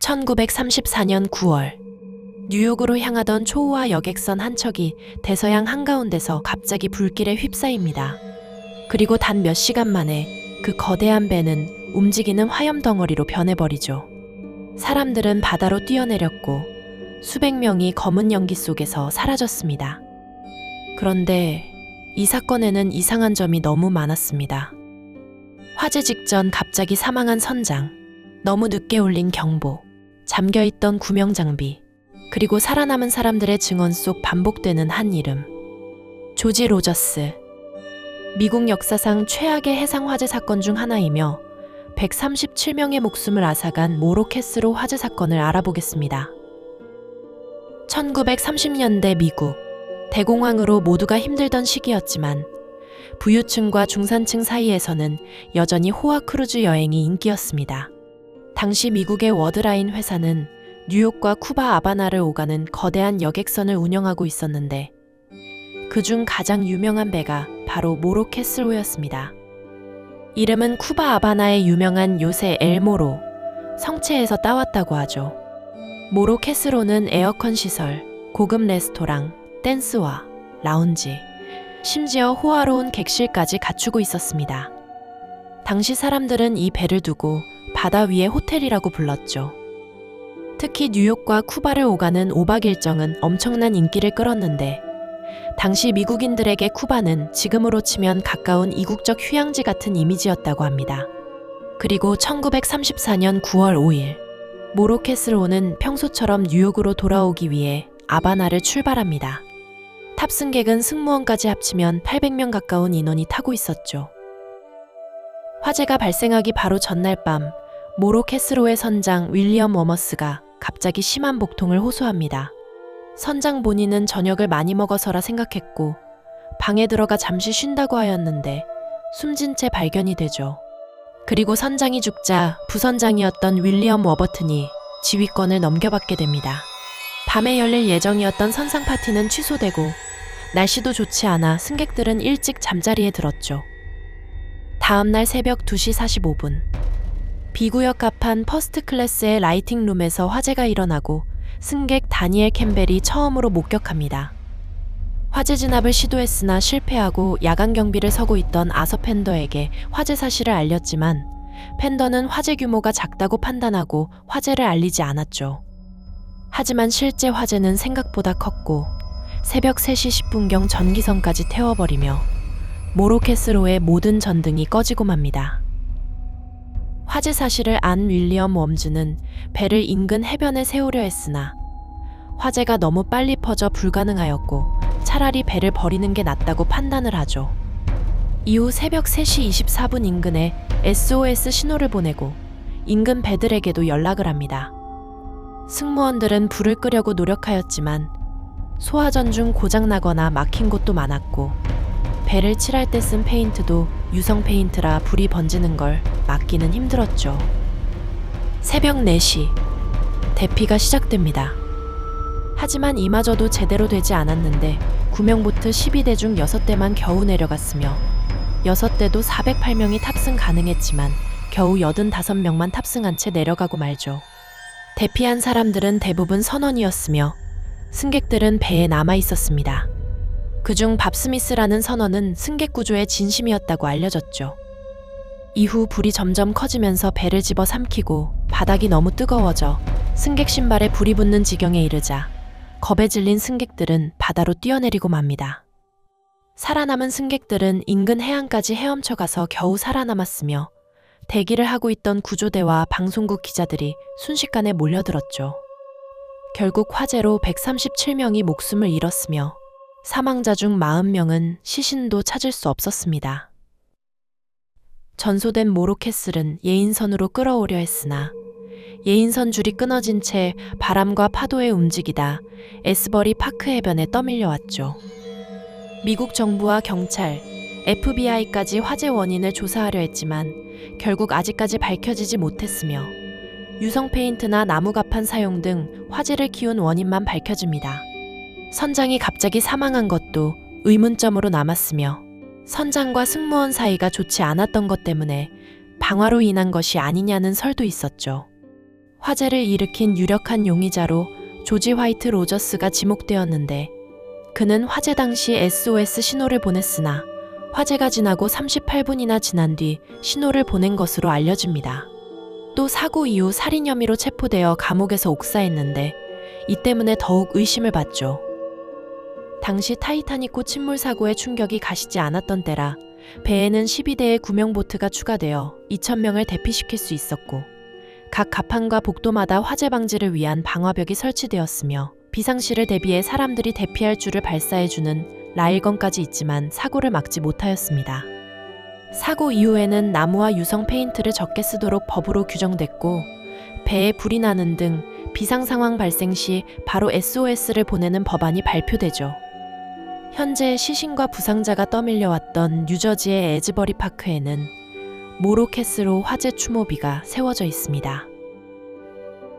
1934년 9월, 뉴욕으로 향하던 초호화 여객선 한 척이 대서양 한가운데서 갑자기 불길에 휩싸입니다. 그리고 단 몇 시간 만에 그 거대한 배는 움직이는 화염 덩어리로 변해버리죠. 사람들은 바다로 뛰어내렸고 수백 명이 검은 연기 속에서 사라졌습니다. 그런데 이 사건에는 이상한 점이 너무 많았습니다. 화재 직전 갑자기 사망한 선장, 너무 늦게 울린 경보, 잠겨있던 구명장비, 그리고 살아남은 사람들의 증언 속 반복되는 한 이름, 조지 로저스. 미국 역사상 최악의 해상 화재 사건 중 하나이며 137명의 목숨을 앗아간 모로캐스로 화재 사건을 알아보겠습니다. 1930년대 미국, 대공황으로 모두가 힘들던 시기였지만 부유층과 중산층 사이에서는 여전히 호화 크루즈 여행이 인기였습니다. 당시 미국의 워드라인 회사는 뉴욕과 쿠바 아바나를 오가는 거대한 여객선을 운영하고 있었는데 그중 가장 유명한 배가 바로 모로캐슬호였습니다. 이름은 쿠바 아바나의 유명한 요새 엘모로, 성체에서 따왔다고 하죠. 모로캐슬호는 에어컨 시설, 고급 레스토랑, 댄스와 라운지, 심지어 호화로운 객실까지 갖추고 있었습니다. 당시 사람들은 이 배를 두고 바다 위의 호텔이라고 불렀죠. 특히 뉴욕과 쿠바를 오가는 5박 일정은 엄청난 인기를 끌었는데 당시 미국인들에게 쿠바는 지금으로 치면 가까운 이국적 휴양지 같은 이미지였다고 합니다. 그리고 1934년 9월 5일, 모로캐슬호는 평소처럼 뉴욕으로 돌아오기 위해 아바나를 출발합니다. 탑승객은 승무원까지 합치면 800명 가까운 인원이 타고 있었죠. 화재가 발생하기 바로 전날 밤, 모로캐슬호의 선장 윌리엄 워머스가 갑자기 심한 복통을 호소합니다. 선장 본인은 저녁을 많이 먹어서라 생각했고 방에 들어가 잠시 쉰다고 하였는데 숨진 채 발견이 되죠. 그리고 선장이 죽자 부선장이었던 윌리엄 워버튼이 지휘권을 넘겨받게 됩니다. 밤에 열릴 예정이었던 선상 파티는 취소되고 날씨도 좋지 않아 승객들은 일찍 잠자리에 들었죠. 다음날 새벽 2시 45분, B구역 갑판 퍼스트 클래스의 라이팅룸에서 화재가 일어나고 승객 다니엘 캠벨이 처음으로 목격합니다. 화재 진압을 시도했으나 실패하고 야간 경비를 서고 있던 아서 펜더에게 화재 사실을 알렸지만 펜더는 화재 규모가 작다고 판단하고 화재를 알리지 않았죠. 하지만 실제 화재는 생각보다 컸고 새벽 3시 10분경 전기선까지 태워버리며 모로캐슬호의 모든 전등이 꺼지고 맙니다. 화재 사실을 안 윌리엄 웜즈는 배를 인근 해변에 세우려 했으나 화재가 너무 빨리 퍼져 불가능하였고 차라리 배를 버리는 게 낫다고 판단을 하죠. 이후 새벽 3시 24분 인근에 SOS 신호를 보내고 인근 배들에게도 연락을 합니다. 승무원들은 불을 끄려고 노력하였지만 소화전 중 고장나거나 막힌 곳도 많았고 배를 칠할 때 쓴 페인트도 유성 페인트라 불이 번지는 걸 막기는 힘들었죠. 새벽 4시, 대피가 시작됩니다. 하지만 이마저도 제대로 되지 않았는데 구명보트 12대 중 6대만 겨우 내려갔으며 6대도 408명이 탑승 가능했지만 겨우 85명만 탑승한 채 내려가고 말죠. 대피한 사람들은 대부분 선원이었으며 승객들은 배에 남아 있었습니다. 그중 밥 스미스라는 선원은 승객 구조의 진심이었다고 알려졌죠. 이후 불이 점점 커지면서 배를 집어 삼키고 바닥이 너무 뜨거워져 승객 신발에 불이 붙는 지경에 이르자 겁에 질린 승객들은 바다로 뛰어내리고 맙니다. 살아남은 승객들은 인근 해안까지 헤엄쳐 가서 겨우 살아남았으며 대기를 하고 있던 구조대와 방송국 기자들이 순식간에 몰려들었죠. 결국 화재로 137명이 목숨을 잃었으며 사망자 중 40명은 시신도 찾을 수 없었습니다. 전소된 모로캐슬은 예인선으로 끌어오려 했으나 예인선 줄이 끊어진 채 바람과 파도에 움직이다 에스버리 파크 해변에 떠밀려 왔죠. 미국 정부와 경찰, FBI까지 화재 원인을 조사하려 했지만 결국 아직까지 밝혀지지 못했으며 유성 페인트나 나무 갑판 사용 등 화재를 키운 원인만 밝혀집니다. 선장이 갑자기 사망한 것도 의문점으로 남았으며 선장과 승무원 사이가 좋지 않았던 것 때문에 방화로 인한 것이 아니냐는 설도 있었죠. 화재를 일으킨 유력한 용의자로 조지 화이트 로저스가 지목되었는데 그는 화재 당시 SOS 신호를 보냈으나 화재가 지나고 38분이나 지난 뒤 신호를 보낸 것으로 알려집니다. 또 사고 이후 살인 혐의로 체포되어 감옥에서 옥사했는데 이 때문에 더욱 의심을 받죠. 당시 타이타닉호 침몰 사고의 충격이 가시지 않았던 때라 배에는 12대의 구명보트가 추가되어 2,000명을 대피시킬 수 있었고 각 갑판과 복도마다 화재 방지를 위한 방화벽이 설치되었으며 비상시를 대비해 사람들이 대피할 줄을 발사해주는 라일건까지 있지만 사고를 막지 못하였습니다. 사고 이후에는 나무와 유성 페인트를 적게 쓰도록 법으로 규정됐고 배에 불이 나는 등 비상 상황 발생 시 바로 SOS를 보내는 법안이 발표되죠. 현재 시신과 부상자가 떠밀려왔던 뉴저지의 에즈버리 파크에는 모로캐스로 화재 추모비가 세워져 있습니다.